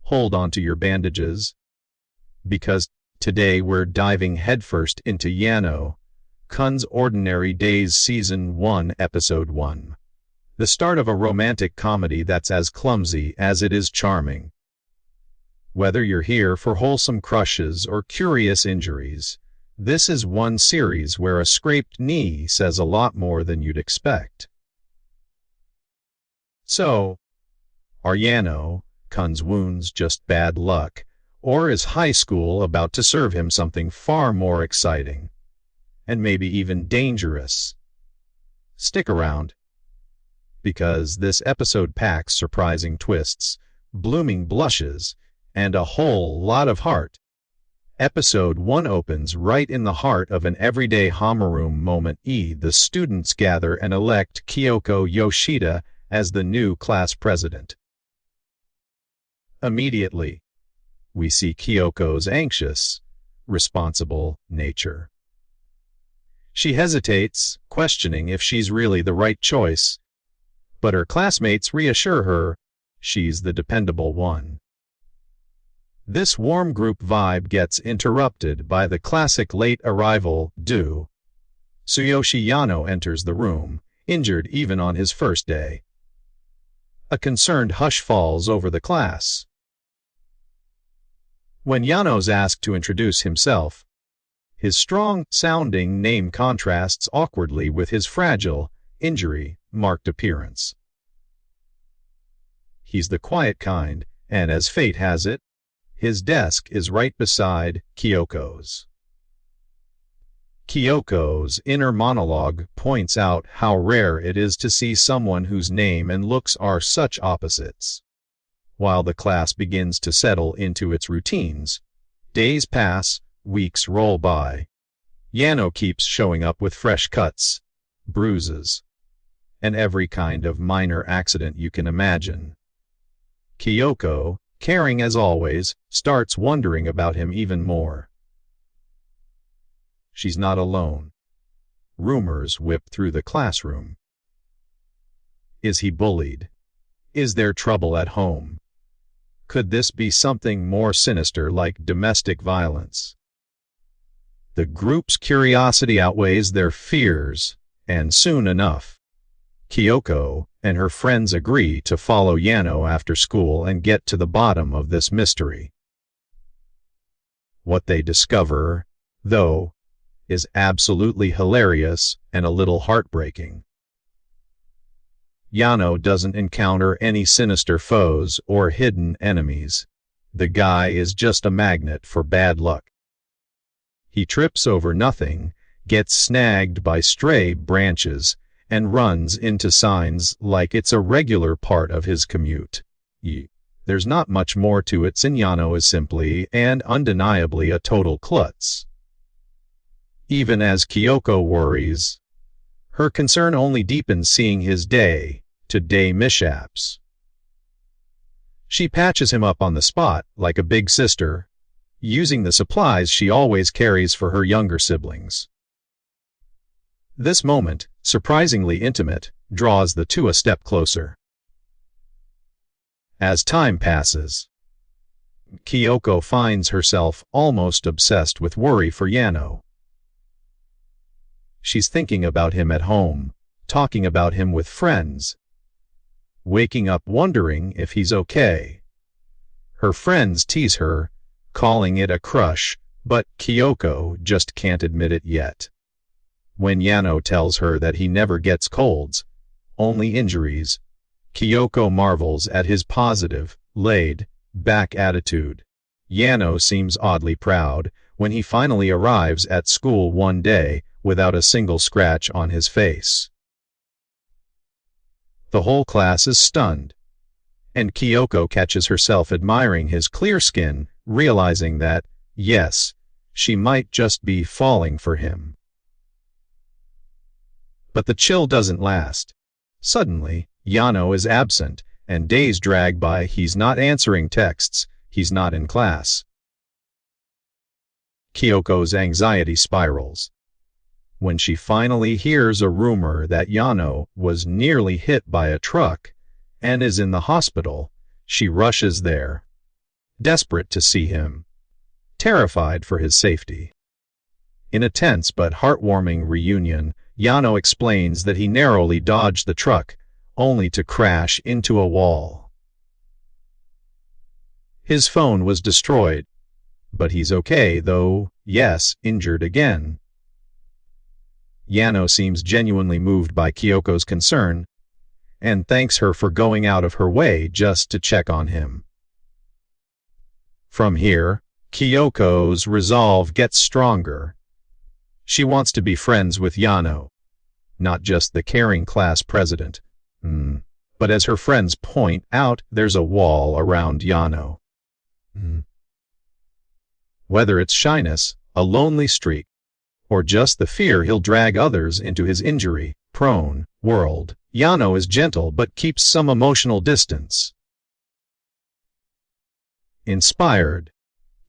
hold on to your bandages, because today we're diving headfirst into Yano-kuns Ordinary Days Season 1, Episode 1. The start of a romantic comedy that's as clumsy as it is charming. Whether you're here for wholesome crushes or curious injuries, this is one series where a scraped knee says a lot more than you'd expect. So, are Yano-kuns' wounds just bad luck, or is high school about to serve him something far more exciting, and maybe even dangerous? Stick around, because this episode packs surprising twists, blooming blushes, and a whole lot of heart. Episode 1 opens right in the heart of an everyday homeroom moment. The students gather and elect Kyoko Yoshida as the new class president. Immediately, we see Kyoko's anxious, responsible nature. She hesitates, questioning if she's really the right choice, but her classmates reassure her she's the dependable one. This warm group vibe gets interrupted by the classic late arrival Tsuyoshi Yano enters the room, injured even on his first day. A concerned hush falls over the class. When Yano's asked to introduce himself, his strong-sounding name contrasts awkwardly with his fragile, injury-marked appearance. He's the quiet kind, and as fate has it, his desk is right beside Kyoko's. Kyoko's inner monologue points out how rare it is to see someone whose name and looks are such opposites. While the class begins to settle into its routines, days pass, weeks roll by. Yano keeps showing up with fresh cuts, bruises, and every kind of minor accident you can imagine. Kyoko, caring as always, starts wondering about him even more. She's not alone. Rumors whip through the classroom. Is he bullied? Is there trouble at home? Could this be something more sinister like domestic violence? The group's curiosity outweighs their fears, and soon enough, Kyoko and her friends agree to follow Yano after school and get to the bottom of this mystery. What they discover, though, is absolutely hilarious and a little heartbreaking. Yano doesn't encounter any sinister foes or hidden enemies. The guy is just a magnet for bad luck. He trips over nothing, gets snagged by stray branches, and runs into signs like it's a regular part of his commute. There's not much more to it, since Yano is simply and undeniably a total klutz. Even as Kyoko worries, her concern only deepens seeing his day-to-day mishaps. She patches him up on the spot like a big sister, using the supplies she always carries for her younger siblings. This moment, surprisingly intimate, draws the two a step closer. As time passes, Kyoko finds herself almost obsessed with worry for Yano. She's thinking about him at home, talking about him with friends, waking up wondering if he's okay. Her friends tease her, calling it a crush, but Kyoko just can't admit it yet. When Yano tells her that he never gets colds, only injuries, Kyoko marvels at his positive, laid-back attitude. Yano seems oddly proud when he finally arrives at school one day without a single scratch on his face. The whole class is stunned, and Kyoko catches herself admiring his clear skin, realizing that, yes, she might just be falling for him. But the chill doesn't last. Suddenly, Yano is absent, and days drag by. He's not answering texts, he's not in class. Kyoko's anxiety spirals. When she finally hears a rumor that Yano was nearly hit by a truck and is in the hospital, she rushes there. desperate to see him, terrified for his safety. In a tense but heartwarming reunion, Yano explains that he narrowly dodged the truck, only to crash into a wall. His phone was destroyed, but he's okay, though, yes, injured again. Yano seems genuinely moved by Kyoko's concern, and thanks her for going out of her way just to check on him. From here, Kyoko's resolve gets stronger. She wants to be friends with Yano, not just the caring class president. But as her friends point out, there's a wall around Yano. Whether it's shyness, a lonely streak, or just the fear he'll drag others into his injury-prone world, Yano is gentle but keeps some emotional distance. Inspired,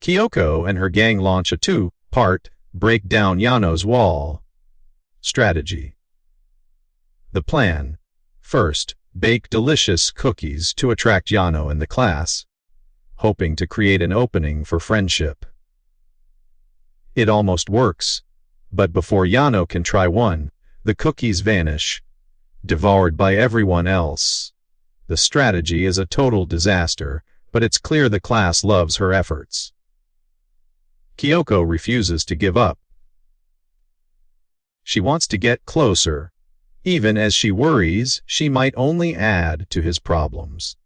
Kyoko and her gang launch a two-part break down Yano's wall strategy. The plan: first, bake delicious cookies to attract Yano and the class, hoping to create an opening for friendship. It almost works, but before Yano can try one, the cookies vanish, devoured by everyone else. The strategy is a total disaster, but it's clear the class loves her efforts. Kyoko refuses to give up. She wants to get closer, even as she worries she might only add to his problems.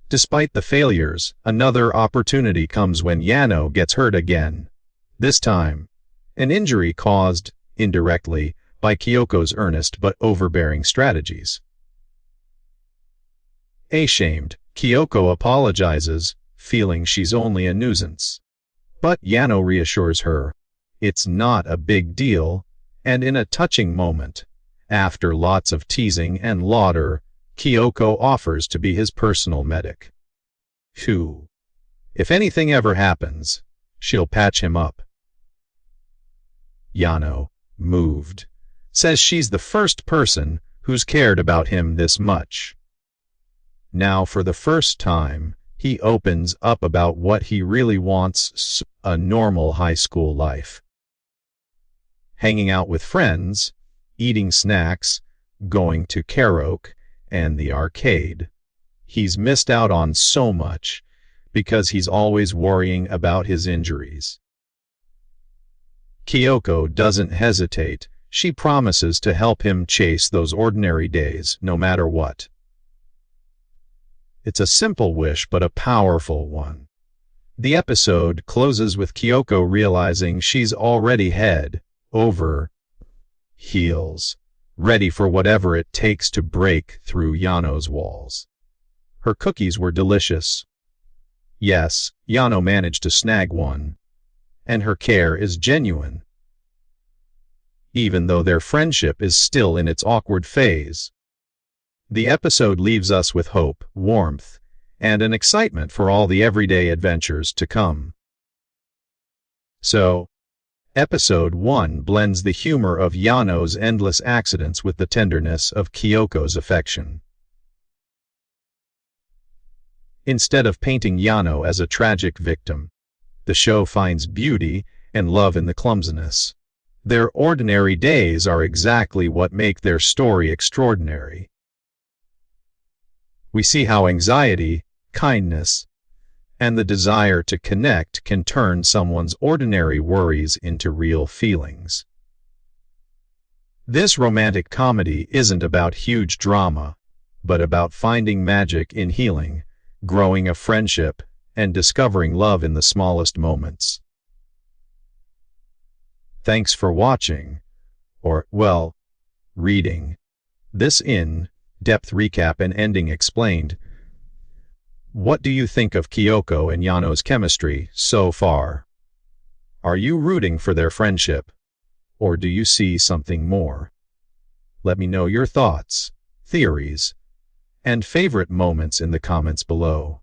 Despite the failures, another opportunity comes when Yano gets hurt again. This time, an injury caused, indirectly, by Kyoko's earnest but overbearing strategies. Ashamed, Kyoko apologizes, feeling she's only a nuisance. But Yano reassures her, it's not a big deal, and in a touching moment, after lots of teasing and laughter, Kyoko offers to be his personal medic. Phew. If anything ever happens, she'll patch him up. Yano, moved, says she's the first person who's cared about him this much. Now, for the first time, he opens up about what he really wants: a normal high school life. Hanging out with friends, eating snacks, going to karaoke and the arcade. He's missed out on so much because he's always worrying about his injuries. Kyoko doesn't hesitate. She promises to help him chase those ordinary days, no matter what. It's a simple wish, but a powerful one. The episode closes with Kyoko realizing she's already head over heels, ready for whatever it takes to break through Yano's walls. Her cookies were delicious. Yes, Yano managed to snag one, and her care is genuine, even though their friendship is still in its awkward phase. The episode leaves us with hope, warmth, and an excitement for all the everyday adventures to come. So, Episode 1 blends the humor of Yano's endless accidents with the tenderness of Kyoko's affection. Instead of painting Yano as a tragic victim, the show finds beauty and love in the clumsiness. Their ordinary days are exactly what make their story extraordinary. We see how anxiety, kindness, and the desire to connect can turn someone's ordinary worries into real feelings. This romantic comedy isn't about huge drama, but about finding magic in healing, growing a friendship, and discovering love in the smallest moments. Thanks for watching, or, well, reading this in-depth recap and ending explained. What do you think of Kyoko and Yano's chemistry so far? Are you rooting for their friendship, or do you see something more? Let me know your thoughts, theories, and favorite moments in the comments below.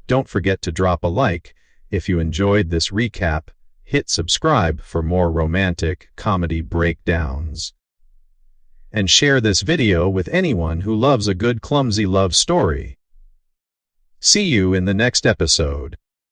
Don't forget to drop a like if you enjoyed this recap. Hit subscribe for more romantic comedy breakdowns. And share this video with anyone who loves a good clumsy love story. See you in the next episode.